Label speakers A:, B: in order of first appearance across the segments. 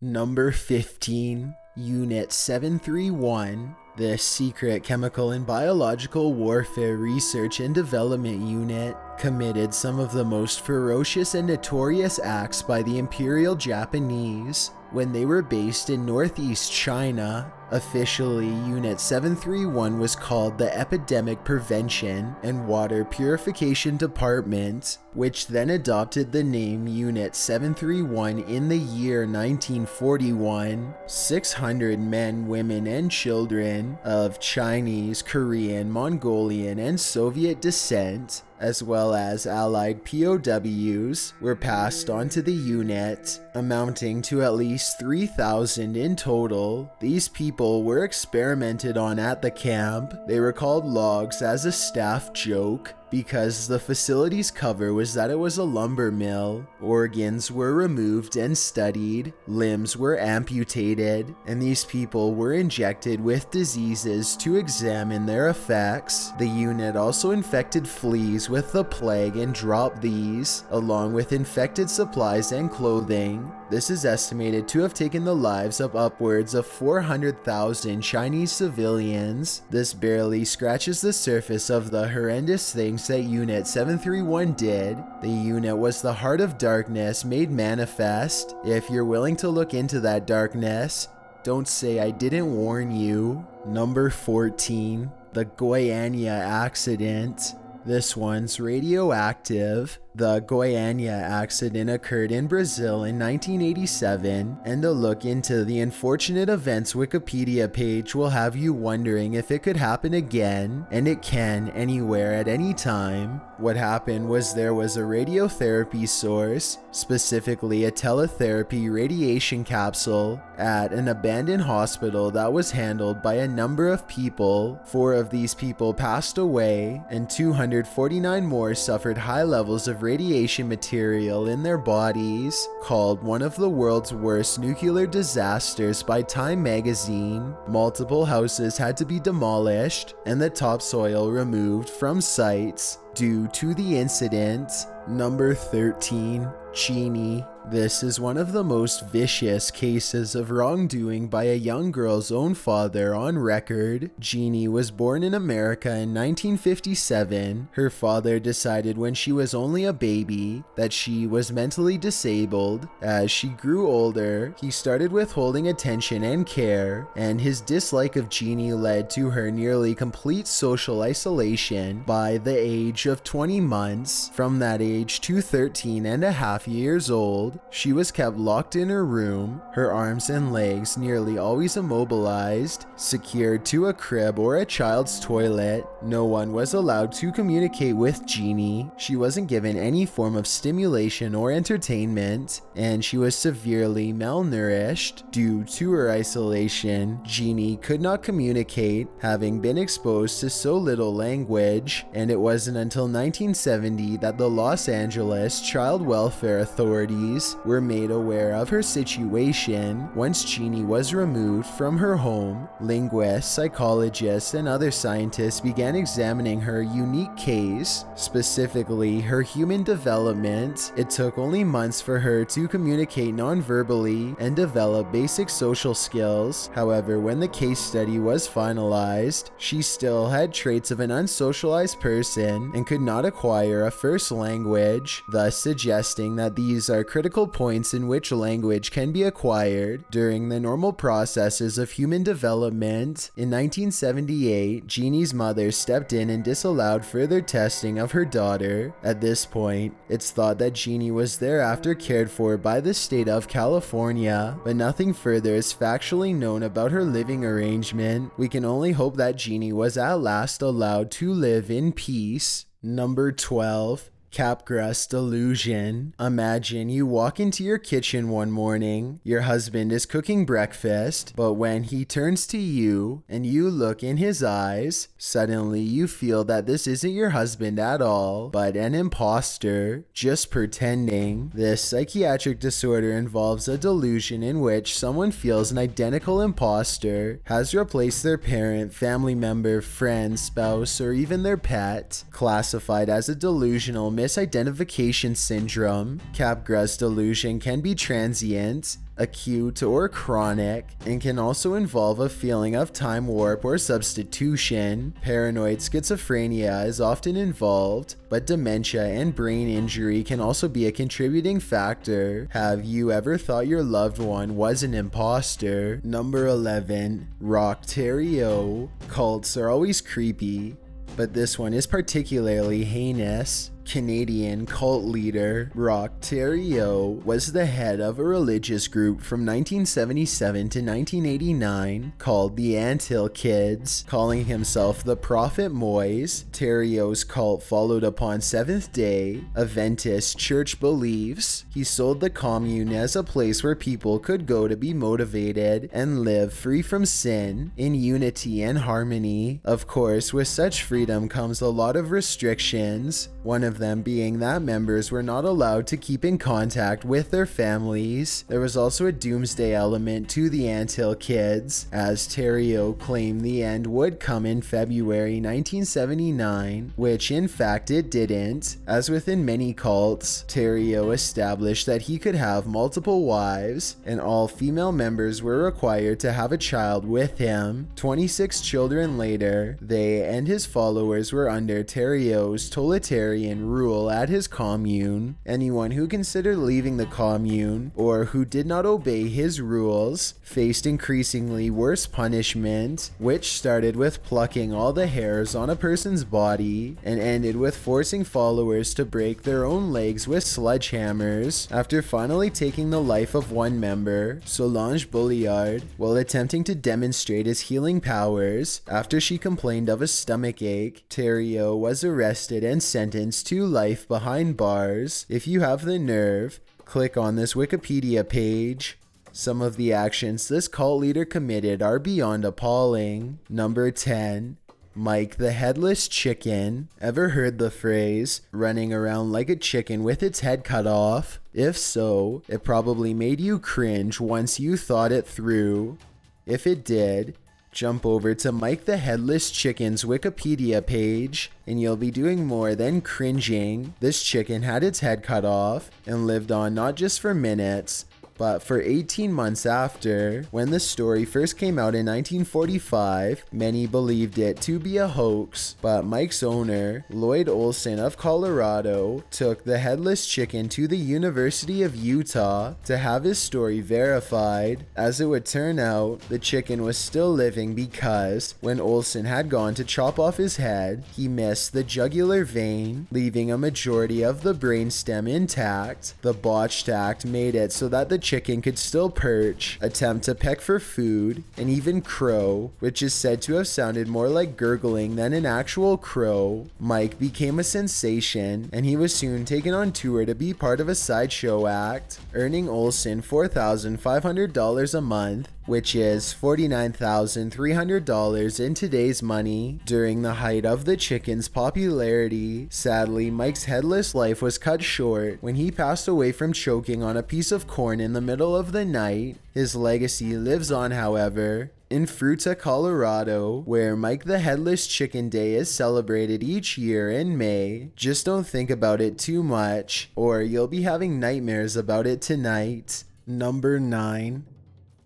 A: Number 15, Unit 731. The Secret Chemical and Biological Warfare Research and Development Unit committed some of the most ferocious and notorious acts by the Imperial Japanese when they were based in northeast China. Officially, Unit 731 was called the Epidemic Prevention and Water Purification Department, which then adopted the name Unit 731 in the year 1941. 600 men, women, and children of Chinese, Korean, Mongolian, and Soviet descent, as well as Allied POWs, were passed on to the unit, amounting to at least 3,000 in total. These people were experimented on at the camp. They were called logs as a staff joke because the facility's cover was that it was a lumber mill. Organs were removed and studied, limbs were amputated, and these people were injected with diseases to examine their effects. The unit also infected fleas with the plague and dropped these, along with infected supplies and clothing. This is estimated to have taken the lives of upwards of 400,000 Chinese civilians. This barely scratches the surface of the horrendous things that Unit 731 did. The unit was the heart of darkness made manifest. If you're willing to look into that darkness, don't say I didn't warn you. Number 14, the Goiânia accident. This one's radioactive. The Goiânia accident occurred in Brazil in 1987, and a look into the unfortunate events Wikipedia page will have you wondering if it could happen again, and it can anywhere at any time. What happened was there was a radiotherapy source, specifically a teletherapy radiation capsule, at an abandoned hospital that was handled by a number of people. 4 of these people passed away, and 249 more suffered high levels of radiation material in their bodies. Called one of the world's worst nuclear disasters by Time magazine, multiple houses had to be demolished and the topsoil removed from sites due to the incident. Number 13, Genie. This is one of the most vicious cases of wrongdoing by a young girl's own father on record. Genie was born in America in 1957. Her father decided when she was only a baby that she was mentally disabled. As she grew older, he started withholding attention and care, and his dislike of Genie led to her nearly complete social isolation by the age of 20 months. From that age to 13 and a half years old, she was kept locked in her room, her arms and legs nearly always immobilized, secured to a crib or a child's toilet. No one was allowed to communicate with Genie. She wasn't given any form of stimulation or entertainment, and she was severely malnourished. Due to her isolation, Genie could not communicate, having been exposed to so little language, and it wasn't until 1970 that the Los Angeles Child Welfare Authorities were made aware of her situation. Once Genie was removed from her home, linguists, psychologists, and other scientists began examining her unique case, specifically her human development. It took only months for her to communicate non-verbally and develop basic social skills. However, when the case study was finalized, she still had traits of an unsocialized person and could not acquire a first language, thus suggesting that these are critical points in which language can be acquired during the normal processes of human development. In 1978, Genie's mother stepped in and disallowed further testing of her daughter. At this point, it's thought that Genie was thereafter cared for by the state of California, but nothing further is factually known about her living arrangement. We can only hope that Genie was at last allowed to live in peace. Number 12, Capgras delusion. Imagine you walk into your kitchen one morning, your husband is cooking breakfast, but when he turns to you and you look in his eyes, suddenly you feel that this isn't your husband at all, but an imposter, just pretending. This psychiatric disorder involves a delusion in which someone feels an identical imposter has replaced their parent, family member, friend, spouse, or even their pet. Classified as a delusional misidentification syndrome. Capgras delusion can be transient, acute, or chronic, and can also involve a feeling of time warp or substitution. Paranoid schizophrenia is often involved, but dementia and brain injury can also be a contributing factor. Have you ever thought your loved one was an imposter? Number 11. Rocktario. Cults are always creepy, but this one is particularly heinous. Canadian cult leader Rocktario was the head of a religious group from 1977 to 1989 called the Anthill Kids. Calling himself the Prophet Moise, Terrio's cult followed upon Seventh-day Adventist church beliefs. He sold the commune as a place where people could go to be motivated and live free from sin, in unity and harmony. Of course, with such freedom comes a lot of restrictions, one of them being that members were not allowed to keep in contact with their families. There was also a doomsday element to the Anthill Kids, as Terrio claimed the end would come in February 1979, which in fact it didn't. As within many cults, Terrio established that he could have multiple wives, and all female members were required to have a child with him. 26 children later, they and his followers were under Terrio's totalitarian rule at his commune. Anyone who considered leaving the commune or who did not obey his rules faced increasingly worse punishment, which started with plucking all the hairs on a person's body and ended with forcing followers to break their own legs with sledgehammers. After finally taking the life of one member, Solange Bulliard, while attempting to demonstrate his healing powers after she complained of a stomach ache, Terrio was arrested and sentenced to life behind bars. If you have the nerve, click on this Wikipedia page. Some of the actions this cult leader committed are beyond appalling. Number 10. Mike the Headless Chicken. Ever heard the phrase, running around like a chicken with its head cut off? If so, it probably made you cringe once you thought it through. If it did, jump over to Mike the Headless Chicken's Wikipedia page, and you'll be doing more than cringing. This chicken had its head cut off and lived on not just for minutes, but for 18 months after. When the story first came out in 1945, many believed it to be a hoax, but Mike's owner, Lloyd Olson of Colorado, took the headless chicken to the University of Utah to have his story verified. As it would turn out, the chicken was still living because when Olson had gone to chop off his head, he missed the jugular vein, leaving a majority of the brainstem intact. The botched act made it so that the chicken could still perch, attempt to peck for food, and even crow, which is said to have sounded more like gurgling than an actual crow. Mike became a sensation, and he was soon taken on tour to be part of a sideshow act, earning Olson $4,500 a month, which is $49,300 in today's money. During the height of the chicken's popularity, sadly, Mike's headless life was cut short when he passed away from choking on a piece of corn in the middle of the night. His legacy lives on, however, in Fruita, Colorado, where Mike the Headless Chicken Day is celebrated each year in May. Just don't think about it too much, or you'll be having nightmares about it tonight. Number 9.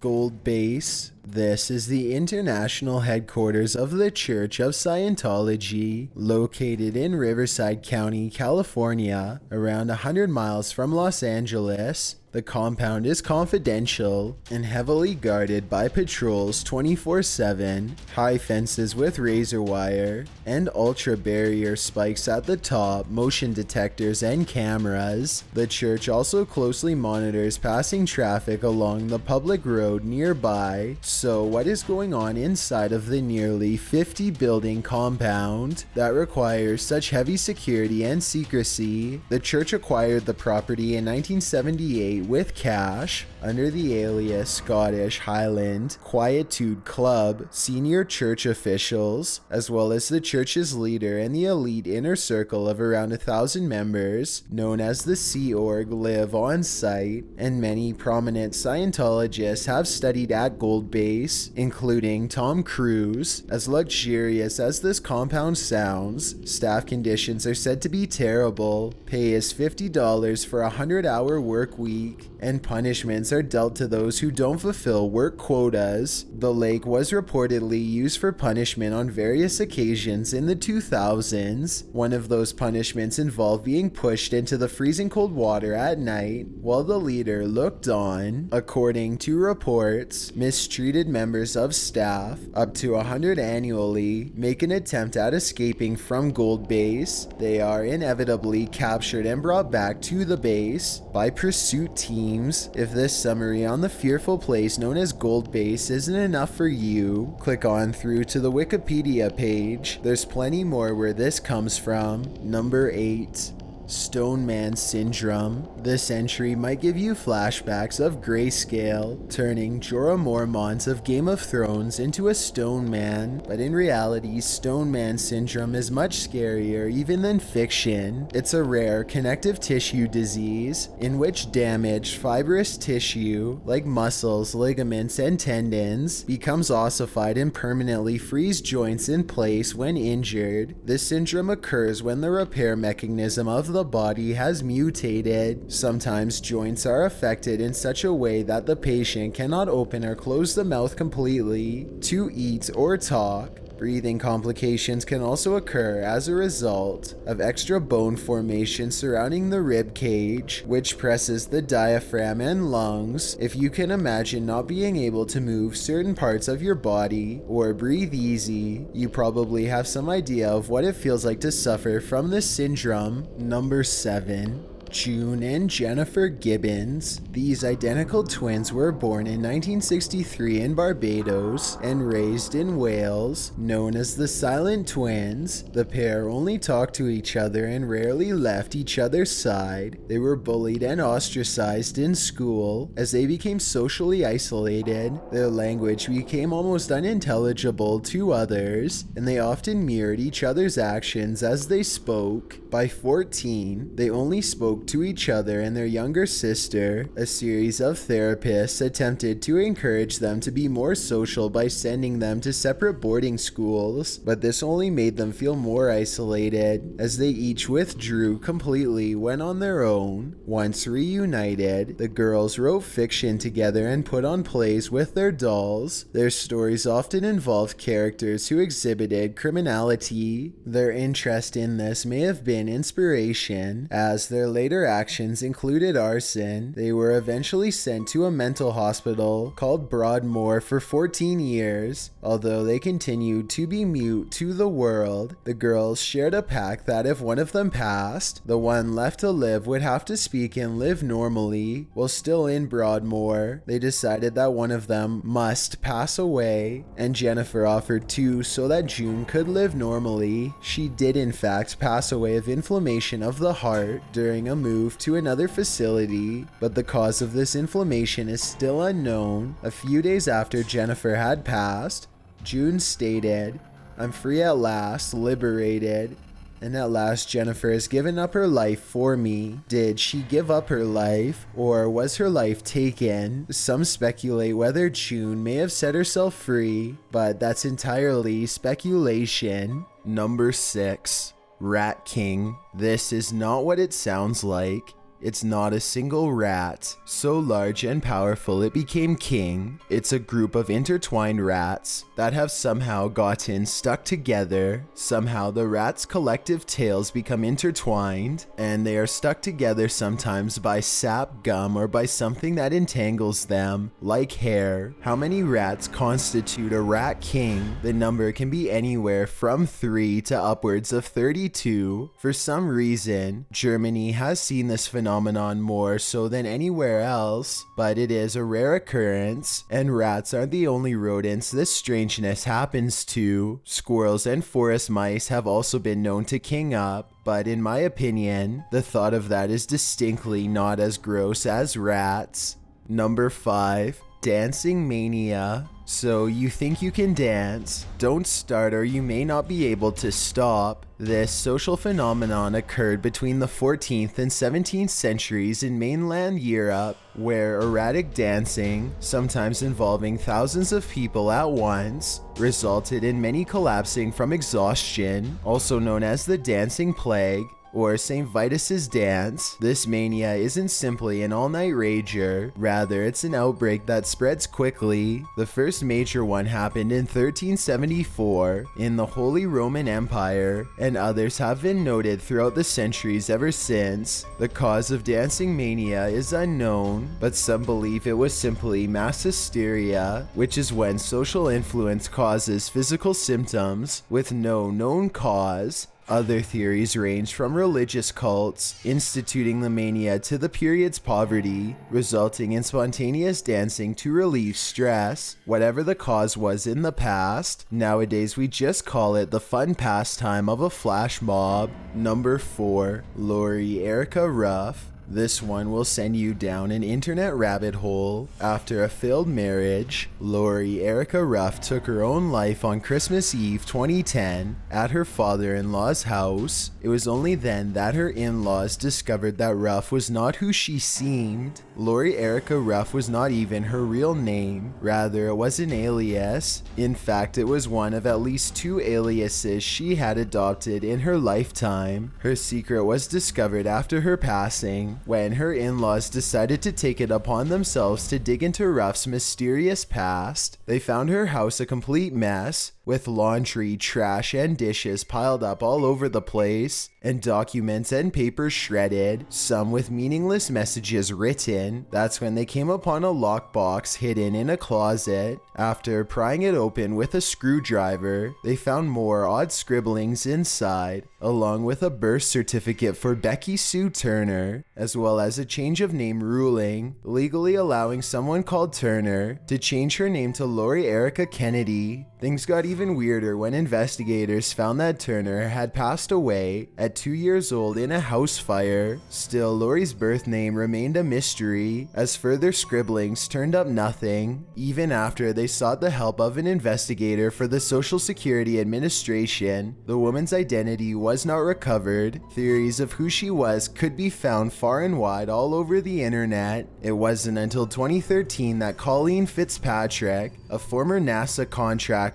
A: Gold Base. This is the international headquarters of the Church of Scientology, located in Riverside County, California, around 100 miles from Los Angeles. The compound is confidential and heavily guarded by patrols 24/7, high fences with razor wire, and ultra barrier spikes at the top, motion detectors, and cameras. The church also closely monitors passing traffic along the public road nearby. So what is going on inside of the nearly 50 building compound that requires such heavy security and secrecy? The church acquired the property in 1978 compensate with cash under the alias Scottish Highland Quietude Club. Senior church officials, as well as the church's leader and the elite inner circle of around 1,000 members, known as the Sea Org, live on site, and many prominent Scientologists have studied at Gold Base, including Tom Cruise. As luxurious as this compound sounds, staff conditions are said to be terrible. Pay is $50 for a 100-hour work week, and punishments are dealt to those who don't fulfill work quotas. The lake was reportedly used for punishment on various occasions in the 2000s. One of those punishments involved being pushed into the freezing cold water at night while the leader looked on. According to reports, mistreated members of staff, up to 100 annually, make an attempt at escaping from Gold Base. They are inevitably captured and brought back to the base by pursuit teams. If this summary on the fearful place known as Gold Base isn't enough for you, click on through to the Wikipedia page. There's plenty more where this comes from. Number 8. Stone Man Syndrome. This entry might give you flashbacks of Grayscale turning Jorah Mormont of Game of Thrones into a stone man, but in reality, Stone Man Syndrome is much scarier even than fiction. It's a rare connective tissue disease in which damaged fibrous tissue, like muscles, ligaments, and tendons, becomes ossified and permanently frees joints in place when injured. This syndrome occurs when the repair mechanism of the body has mutated. Sometimes joints are affected in such a way that the patient cannot open or close the mouth completely to eat or talk. Breathing complications can also occur as a result of extra bone formation surrounding the rib cage, which presses the diaphragm and lungs. If you can imagine not being able to move certain parts of your body or breathe easy, you probably have some idea of what it feels like to suffer from this syndrome. Number 7. June and Jennifer Gibbons. These identical twins were born in 1963 in Barbados and raised in Wales. Known as the Silent Twins, the pair only talked to each other and rarely left each other's side. They were bullied and ostracized in school. As they became socially isolated, their language became almost unintelligible to others, and they often mirrored each other's actions as they spoke. By 14, they only spoke to each other and their younger sister. A series of therapists attempted to encourage them to be more social by sending them to separate boarding schools, but this only made them feel more isolated, as they each withdrew completely when on their own. Once reunited, the girls wrote fiction together and put on plays with their dolls. Their stories often involved characters who exhibited criminality. Their interest in this may have been inspiration, as their later actions included arson. They were eventually sent to a mental hospital called Broadmoor for 14 years. Although they continued to be mute to the world, the girls shared a pact that if one of them passed, the one left to live would have to speak and live normally. While still in Broadmoor, they decided that one of them must pass away, and Jennifer offered to so that June could live normally. She did in fact pass away of inflammation of the heart during a move to another facility, but the cause of this inflammation is still unknown. A few days after Jennifer had passed, June stated, "I'm free at last, liberated, and at last Jennifer has given up her life for me." Did she give up her life, or was her life taken? Some speculate whether June may have set herself free, but that's entirely speculation. Number 6. Rat King. This is not what it sounds like. It's not a single rat, so large and powerful it became king. It's a group of intertwined rats that have somehow gotten stuck together. Somehow the rats' collective tails become intertwined, and they are stuck together sometimes by sap, gum, or by something that entangles them, like hair. How many rats constitute a rat king? The number can be anywhere from 3 to upwards of 32. For some reason, Germany has seen this phenomenon phenomenon more so than anywhere else, but it is a rare occurrence, and rats aren't the only rodents this strangeness happens to. Squirrels and forest mice have also been known to king up, but in my opinion, the thought of that is distinctly not as gross as rats. Number 5. Dancing mania. So you think you can dance? Don't start or you may not be able to stop. This social phenomenon occurred between the 14th and 17th centuries in mainland Europe, where erratic dancing, sometimes involving thousands of people at once, resulted in many collapsing from exhaustion, also known as the dancing plague, or St. Vitus's dance. This mania isn't simply an all-night rager, rather it's an outbreak that spreads quickly. The first major one happened in 1374 in the Holy Roman Empire, and others have been noted throughout the centuries ever since. The cause of dancing mania is unknown, but some believe it was simply mass hysteria, which is when social influence causes physical symptoms with no known cause. Other theories range from religious cults instituting the mania to the period's poverty, resulting in spontaneous dancing to relieve stress. Whatever the cause was in the past, nowadays we just call it the fun pastime of a flash mob. Number 4. Lori Erica Ruff. This one will send you down an internet rabbit hole. After a failed marriage, Lori Erica Ruff took her own life on Christmas Eve 2010 at her father-in-law's house. It was only then that her in-laws discovered that Ruff was not who she seemed. Lori Erica Ruff was not even her real name, rather it was an alias. In fact, it was one of at least 2 aliases she had adopted in her lifetime. Her secret was discovered after her passing, when her in-laws decided to take it upon themselves to dig into Ruff's mysterious past. They found her house a complete mess, with laundry, trash, and dishes piled up all over the place, and documents and papers shredded, some with meaningless messages written. That's when they came upon a lockbox hidden in a closet. After prying it open with a screwdriver, they found more odd scribblings inside, along with a birth certificate for Becky Sue Turner, as well as a change of name ruling, legally allowing someone called Turner to change her name to Lori Erica Kennedy. Things got even weirder when investigators found that Turner had passed away at 2 years old in a house fire. Still, Lori's birth name remained a mystery, as further scribblings turned up nothing, even after they sought the help of an investigator for the Social Security Administration. The woman's identity was not recovered. Theories of who she was could be found far and wide all over the internet. It wasn't until 2013 that Colleen Fitzpatrick, a former NASA contractor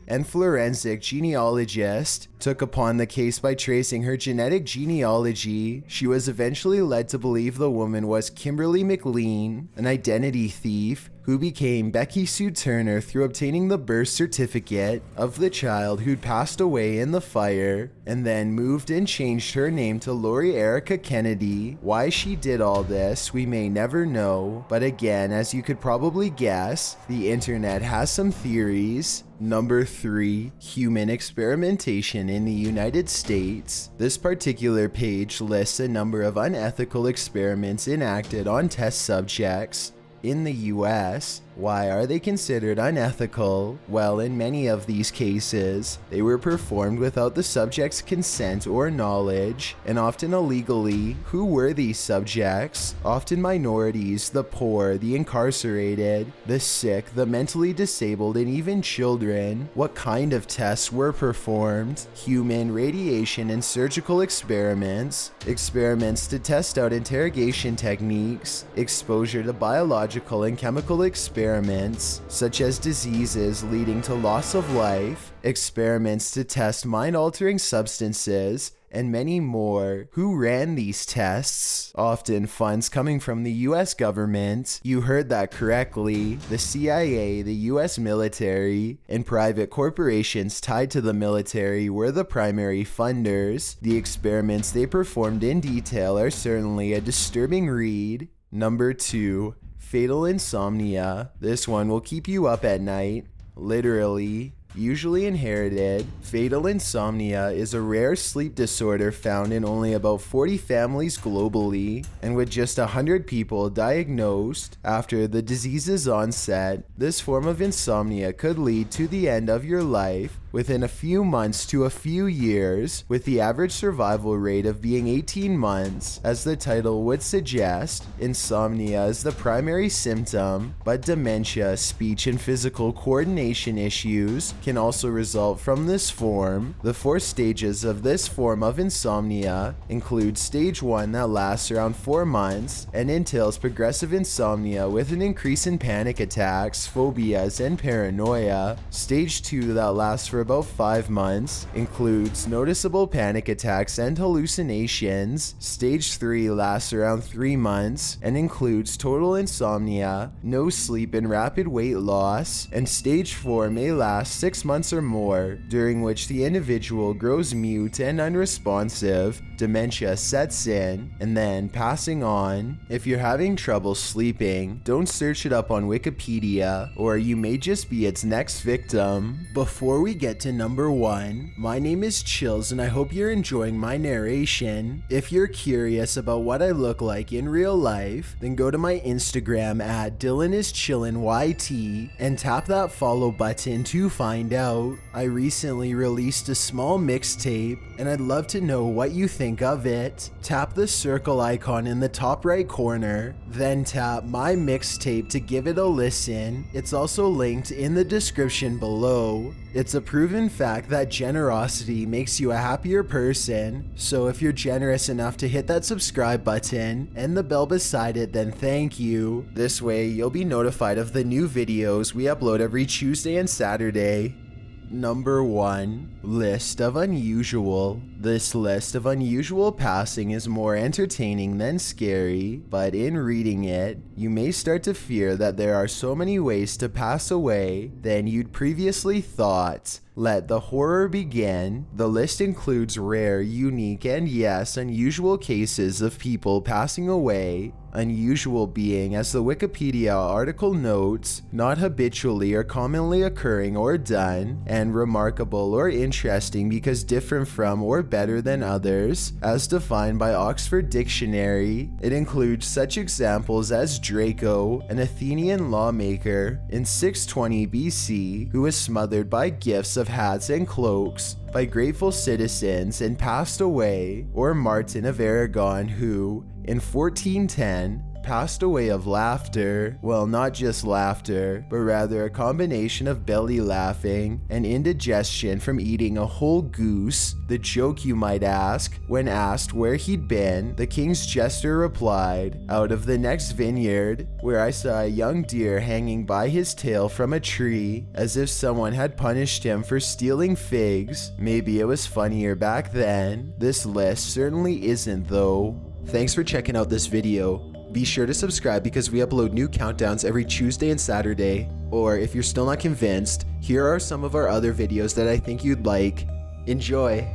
A: and forensic genealogist, took upon the case by tracing her genetic genealogy. She was eventually led to believe the woman was Kimberly McLean, an identity thief who became Becky Sue Turner through obtaining the birth certificate of the child who'd passed away in the fire, and then moved and changed her name to Lori Erica Kennedy. Why she did all this, we may never know, but again, as you could probably guess, the internet has some theories. Number 3. Human experimentation in the United States. This particular page lists a number of unethical experiments enacted on test subjects in the US. Why are they considered unethical? Well, in many of these cases, they were performed without the subject's consent or knowledge, and often illegally. Who were these subjects? Often minorities, the poor, the incarcerated, the sick, the mentally disabled, and even children. What kind of tests were performed? Human, radiation, and surgical experiments. Experiments to test out interrogation techniques. Exposure to biological and chemical experiments such as diseases leading to loss of life, experiments to test mind-altering substances, and many more. Who ran these tests? Often funds coming from the US government. You heard that correctly. The CIA, the US military, and private corporations tied to the military were the primary funders. The experiments they performed in detail are certainly a disturbing read. Number 2. Fatal insomnia. This one will keep you up at night. Literally. usually inherited. Fatal insomnia is a rare sleep disorder found in only about 40 families globally, and with just 100 people diagnosed after the disease's onset, this form of insomnia could lead to the end of your life within a few months to a few years, with the average survival rate of being 18 months. As the title would suggest, insomnia is the primary symptom, but dementia, speech and physical coordination issues can also result from this form. The 4 stages of this form of insomnia include stage 1 that lasts around 4 months and entails progressive insomnia with an increase in panic attacks, phobias, and paranoia. Stage 2 that lasts for about 5 months includes noticeable panic attacks and hallucinations. Stage 3 lasts around 3 months and includes total insomnia, no sleep, and rapid weight loss. And stage 4 may last 6 months or more, during which the individual grows mute and unresponsive, dementia sets in, and then passing on. If you're having trouble sleeping, don't search it up on Wikipedia, or you may just be its next victim. Before we get to number 1, my name is Chills and I hope you're enjoying my narration. If you're curious about what I look like in real life, then go to my Instagram at DylanIsChillinYT and tap that follow button to find out. I recently released a small mixtape and I'd love to know what you think of it. Tap the circle icon in the top right corner, then tap my mixtape to give it a listen. It's also linked in the description below. It's a proven fact that generosity makes you a happier person, so if you're generous enough to hit that subscribe button and the bell beside it, then thank you. This way you'll be notified of the new videos we upload every Tuesday and Saturday. Number 1. List of unusual. This list of unusual passing is more entertaining than scary, but in reading it, you may start to fear that there are so many ways to pass away than you'd previously thought. Let the horror begin. The list includes rare, unique, and yes, unusual cases of people passing away. Unusual being, as the Wikipedia article notes, not habitually or commonly occurring or done, and remarkable or interesting because different from or better than others, as defined by Oxford Dictionary. It includes such examples as Draco, an Athenian lawmaker in 620 BC, who was smothered by gifts of hats and cloaks by grateful citizens and passed away, or Martin of Aragon, who, in 1410, passed away of laughter. Well, not just laughter, but rather a combination of belly laughing and indigestion from eating a whole goose. The joke, you might ask. When asked where he'd been, the king's jester replied, "Out of the next vineyard, where I saw a young deer hanging by his tail from a tree, as if someone had punished him for stealing figs." Maybe it was funnier back then. This list certainly isn't, though. Thanks for checking out this video. Be sure to subscribe because we upload new countdowns every Tuesday and Saturday. Or if you're still not convinced, here are some of our other videos that I think you'd like. Enjoy!